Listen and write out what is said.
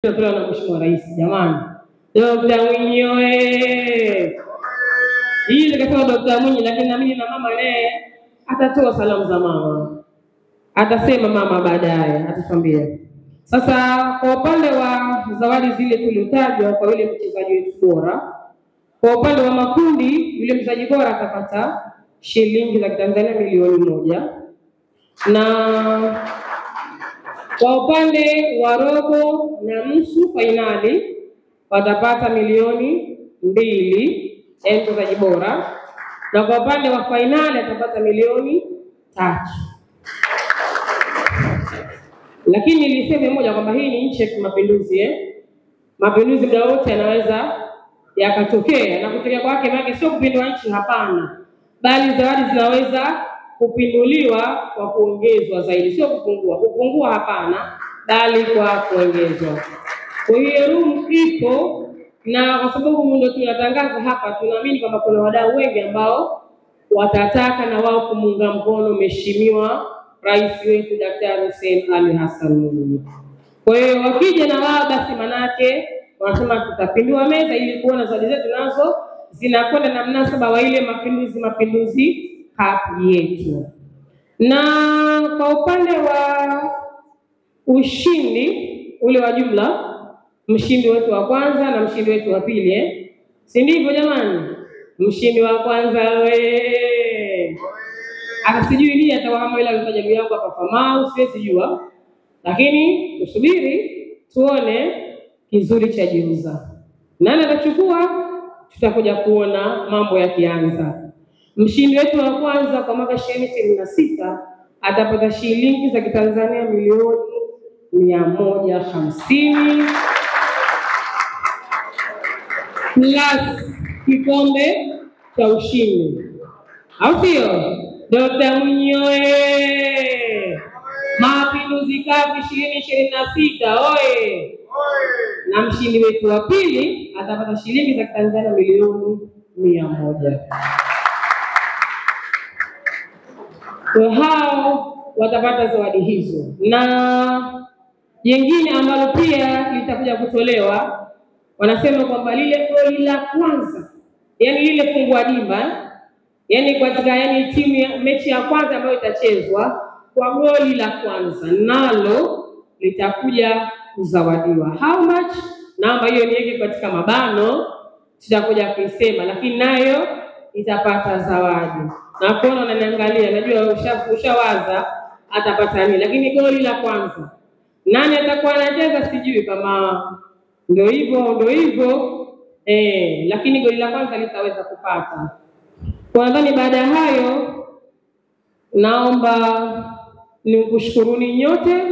Tunatoa na Mheshimiwa Rais jamani. Dr. Mwinyi oye. Hii nikasema Dr. Mwinyi, lakini na mimi na mama naye atatoa salamu za mama. Atasema mama baadaye atatuambia. Sasa kwa upande wa zawadi zile tulizotajwa kwa yule mchezaji wetu bora, kwa upande wa makundi yule mchezaji bora atapata shilingi za Tanzania milioni 1, na kwa upande wa robo na nusu fainali watapata milioni 2 mchezaji bora, na kwa upande wa fainali atapata milioni 3. Lakini niliseme moja kwamba hii ni nchi ya kimapinduzi Mapinduzi muda wote yanaweza yakatokea, na kutokea kwake maana sio kupindua nchi, hapana, bali zawadi zinaweza kupinduliwa kwa kuongezwa zaidi, sio kupungua hapana, bali kwa kuongezwa. Kwa hiyo room ipo, na kwa sababu ndio tunatangaza hapa, tunaamini kwamba kuna wadau wengi ambao watataka na wao kumunga mkono Mheshimiwa Rais wetu Daktari Hussein Ali Hassan Mwinyi. Kwa hiyo wakija na wao basi manake wanasema tutapindua meza ili kuona zawadi zetu nazo zinakwenda na mnasaba wa ile mapinduzi cup yetu. Na kwa upande wa ushindi ule wa jumla, mshindi wetu wa kwanza na mshindi wetu wa pili si ndivyo jamani? Mshindi wa kwanza akasijui ni atakuwa kama ile alitaja juu yangu hapa Famau, siwezi jua, lakini tusubiri tuone kizuri cha jiuza. Nani atachukua? Tutakuja kuona mambo yakianza. Mshindi wetu wa kwanza kwa mwaka 2026 atapata shilingi za Kitanzania milioni 150 plus kikombe cha ushindi, au sio? Dr. Mwinyi oye! Mapinduzi Cup 2026 oye! Na mshindi wetu wa pili atapata shilingi za Tanzania milioni 100. Kwa hao watapata zawadi hizo. Na jingine ambalo pia litakuja kutolewa, wanasema kwamba lile goli la kwanza, yani lile fungua dimba, yani katika timu ya mechi ya kwanza ambayo itachezwa kwa goli la kwanza, nalo litakuja kuzawadiwa. How much? Namba hiyo niweke katika mabano, tutakuja kuisema, lakini nayo itapata zawadi. Na kuona unaniangalia, najua ushawaza atapata nini, lakini goli la kwanza nani atakuwa anacheza sijui, kama ndio hivyo lakini goli la kwanza litaweza kupata. Kwa nadhani baada ya hayo naomba nikushukuruni nyote